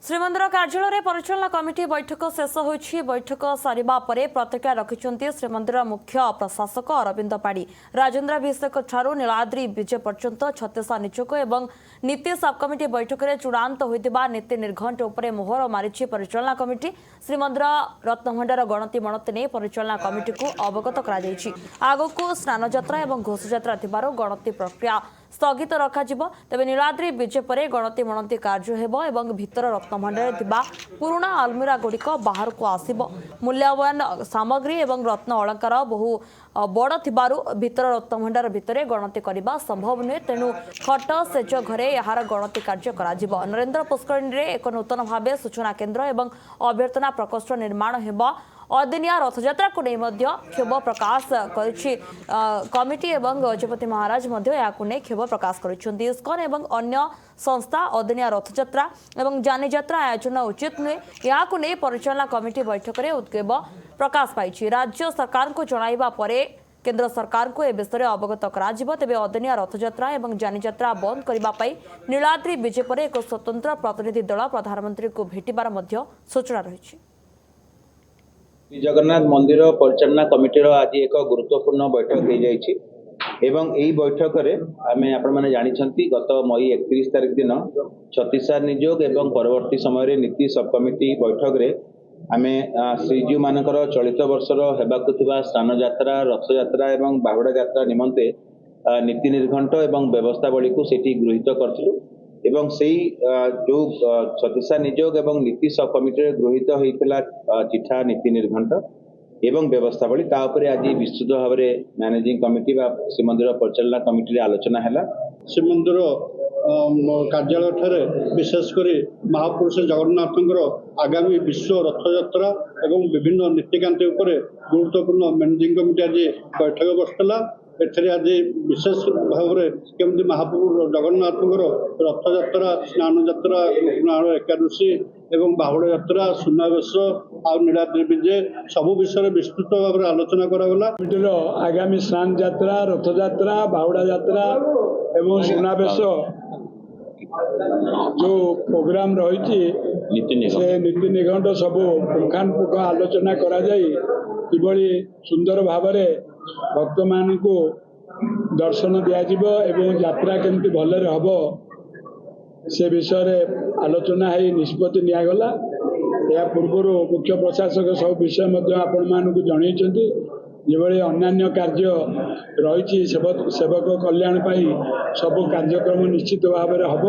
श्रीमंदिर कार्यालय परिचालना कमिटी बैठक शेष होईछि। बैठक सरिबा परे प्रतिक्रिया रखिछन्ती श्रीमंदिर मुख्य प्रशासक अरविंद पाड़ी। राजेन्द्राभिषेक ठारू नीलाद्री विजय पर्यंत 36 निचोक एवं नीति सब कमिटी बैठक में चूड़ांत होइतिबा नीति निर्घंट उपरे मोहर मारिछि परिचालना कमिटी। श्रीमंदिर रत्नभंडार गणति मणति ने परिचालना कमिटी को अवगत करा जायछि। आगको स्नान यात्रा एवं घोषयात्रा थिबारो गणति प्रक्रिया स्थगित रखाजिबो। तेबे नीलाद्री विजय परे गणति मणति कार्य हेबो एवं भितर रत्नभंडार थिबा पुराना अलमीरा गुड़िक बाहर को आसिबो। मूल्यवान सामग्री एवं रत्न अलंकार बहु बड़ थिबारु भितर रत्नभंडार भितरे गणति करबा संभव नुहे। तेणु खट सेज घरे यार गणति कार्य कराजिबो। नरेंद्र पुष्करिणी रे एक नूतन भावे सूचना केन्द्र एवं अभ्यर्थना प्रकोष्ठ निर्माण हेबो। अदिनिया रथयात्रा को नहीं क्षोभ प्रकाश कमिटी एवं गजपति महाराज क्षोभ प्रकाश करिसेंती। इस्कन एवं अन्य संस्था अदिनिया रथयात्रा एवं जानी यात्रा आयोजन उचित नुहे। या नहीं परिचालना कमिटी बैठक में उद्वेग प्रकाश पाई। राज्य सरकार को जणाइबा परे केंद्र सरकार को ए विषय अवगत करा। तेबे अदिनिया रथयात्रा एवं जानी यात्रा बंद करने नीलाद्री विजय पर एक स्वतंत्र प्रतिनिधि दल प्रधानमंत्री को भेटिबार सूचना रही। जगन्नाथ मंदिर परिचालना कमिटीर आज एक गुरुत्वपूर्ण बैठक हो जाइछि एवं एई बैठक रे आमे आपण माने जानिछंती गत मई 31 तारिख दिन छत्तीसा नियोग एवं परवर्ती समय रे नीति सब कमिटी बैठक रे आमे श्रीजीव मानकर चलित वर्षर हेबाकु थिबा स्नान यात्रा रथ यात्रा एवं बाहुड़ा यात्रा निमंते नीति निर्घंट एवं व्यवस्थावली को सेठी गृहीत करथिलु एवं सेई जो छत्तीसा नियोग एवं नीति सब कमिटी गृहीत होइतिला चिठा नीति निर्घंट एवं व्यवस्थावली ता उपरे आज विस्तृत भाव में मैनेजिंग कमिटी बा श्रीमंदिर परिचालना कमिटी आलोचना हैला। श्रीमंदिर कार्यालय ठारे विशेषकर महापुरुष जगन्नाथंकर आगामी विश्व रथयात्रा एवं विभिन्न नीतिकांति उपरे गुरुत्वपूर्ण मैनेजिंग कमिटी आज बैठक बसला। एथरे आज विशेष भाव में केमती महाप्रभु जगन्नाथंकर रथयात्रा स्नान यात्रा एकादशी एवं बाहुड़ा यात्रा सुनावेश आ नीलाद्री विजय सबु विषय विस्तृत भाव में आलोचना करागला। आगामी स्नान यात्रा रथ यात्रा बाहुड़ा यात्रा एवं सुनावेश जो प्रोग्राम रही नीति निघंट सब पुंखानुपुंख आलोचना करा जाई किभली सुंदर भाव में भक्त मान को दर्शन दिज्व एवं यात्रा केमती भलरे हम से विषय आलोचना है निष्पत्ति निगला। या पूर्व मुख्य प्रशासक सब विषय आपण मानक जनइछन्ति जेभली अन्यान्य कार्य रही सेवक कल्याण सब कार्यक्रम निश्चित भाव में हम।